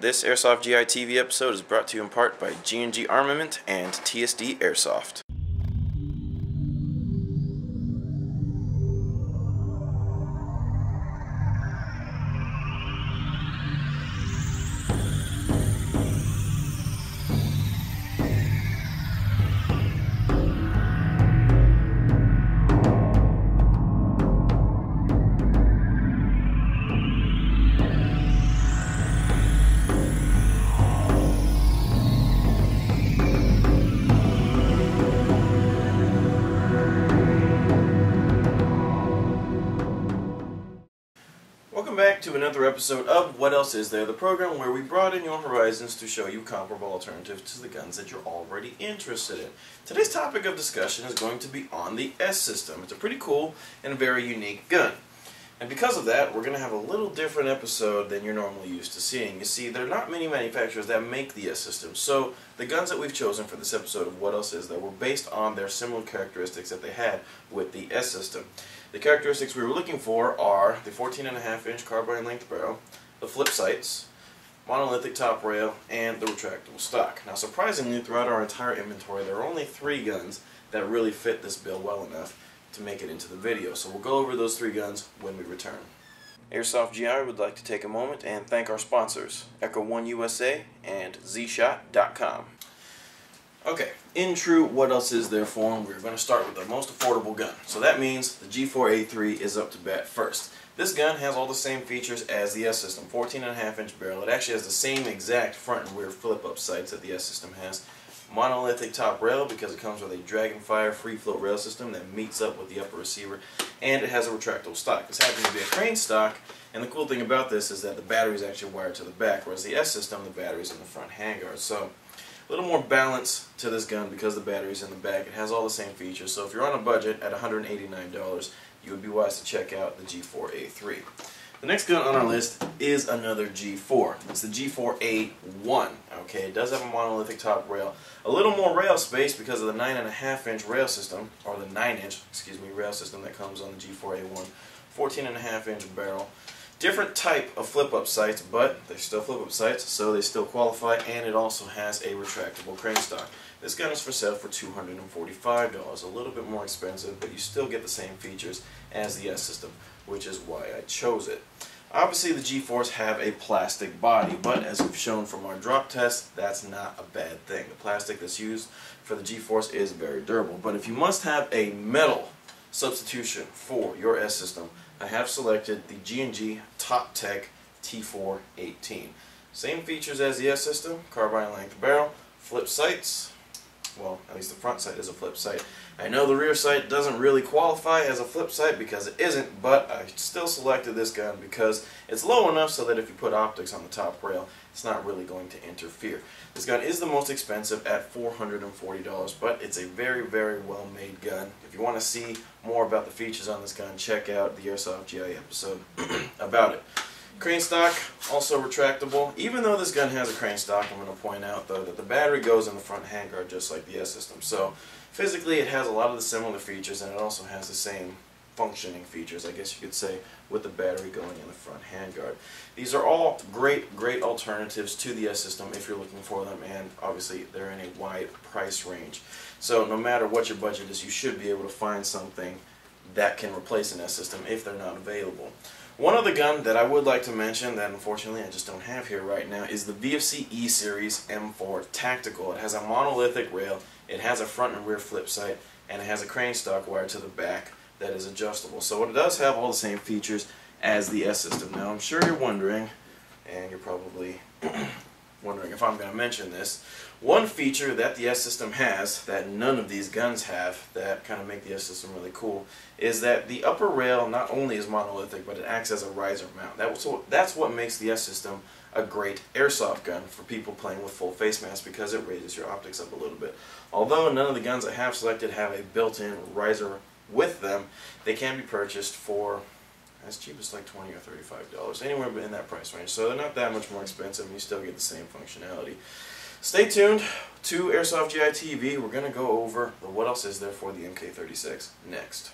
This Airsoft GI TV episode is brought to you in part by Gmg Armament and TSD Airsoft. Welcome back to another episode of What Else Is There, the program where we broaden your horizons to show you comparable alternatives to the guns that you're already interested in. Today's topic of discussion is going to be on the S system. It's a pretty cool and very unique gun. And because of that, we're going to have a little different episode than you're normally used to seeing. You see, there are not many manufacturers that make the S system, so the guns that we've chosen for this episode of What Else Is There were based on their similar characteristics that they had with the S system. The characteristics we were looking for are the 14.5-inch carbine length barrel, the flip sights, monolithic top rail, and the retractable stock. Now surprisingly, throughout our entire inventory, there are only 3 guns that really fit this bill well enough to make it into the video. So we'll go over those 3 guns when we return. Airsoft GI would like to take a moment and thank our sponsors, Echo One USA and zshot.com. Okay, in true What Else Is There form, we're going to start with the most affordable gun. So that means the G4A3 is up to bat first. This gun has all the same features as the S system, 14.5-inch barrel. It actually has the same exact front and rear flip-up sights that the S system has. Monolithic top rail because it comes with a Dragonfire free float rail system that meets up with the upper receiver, and it has a retractable stock. This happens to be a crane stock, and the cool thing about this is that the battery is actually wired to the back, whereas the S system, the battery is in the front handguard. So a little more balance to this gun because the battery's in the back. It has all the same features, so if you're on a budget at $189, you would be wise to check out the G4A3. The next gun on our list is another G4. It's the G4A1. Okay, it does have a monolithic top rail. A little more rail space because of the 9.5-inch rail system, or the 9-inch, rail system that comes on the G4A1. 14.5-inch barrel. Different type of flip-up sights, but they're still flip-up sights, so they still qualify, and it also has a retractable crane stock. This gun is for sale for $245, a little bit more expensive, but you still get the same features as the S system, which is why I chose it. Obviously, the G4s have a plastic body, but as we've shown from our drop test, that's not a bad thing. The plastic that's used for the G4s is very durable, but if you must have a metal substitution for your S system, I have selected the Gmg Top Tech T418. Same features as the S system, carbine length barrel, flip sights. Well, at least the front sight is a flip sight. I know the rear sight doesn't really qualify as a flip sight because it isn't, but I still selected this gun because it's low enough so that if you put optics on the top rail, it's not really going to interfere. This gun is the most expensive at $440, but it's a very, very well-made gun. If you want to see more about the features on this gun, check out the Airsoft GI episode about it. Crane stock, also retractable. Even though this gun has a crane stock, I'm going to point out though that the battery goes in the front handguard just like the S system. So physically it has a lot of the similar features, and it also has the same functioning features, I guess you could say, with the battery going in the front handguard. These are all great alternatives to the S system if you're looking for them, and obviously they're in a wide price range. So no matter what your budget is, you should be able to find something that can replace an S system if they're not available. One other gun that I would like to mention that unfortunately I just don't have here right now is the Bfc E-Series M4 Tactical. It has a monolithic rail, it has a front and rear flip sight, and it has a crane stock wired to the back that is adjustable. So it does have all the same features as the S system. Now I'm sure you're wondering, and you're probably wondering if I'm going to mention this, one feature that the S system has that none of these guns have that kind of make the S system really cool is that the upper rail not only is monolithic, but it acts as a riser mount. That's what makes the S system a great airsoft gun for people playing with full face masks, because it raises your optics up a little bit. Although none of the guns I have selected have a built-in riser with them, they can be purchased for as cheap as like $20 or $35, anywhere in that price range. So they're not that much more expensive, and you still get the same functionality. Stay tuned to Airsoft GI TV. We're going to go over the What Else Is There for the MK36 next.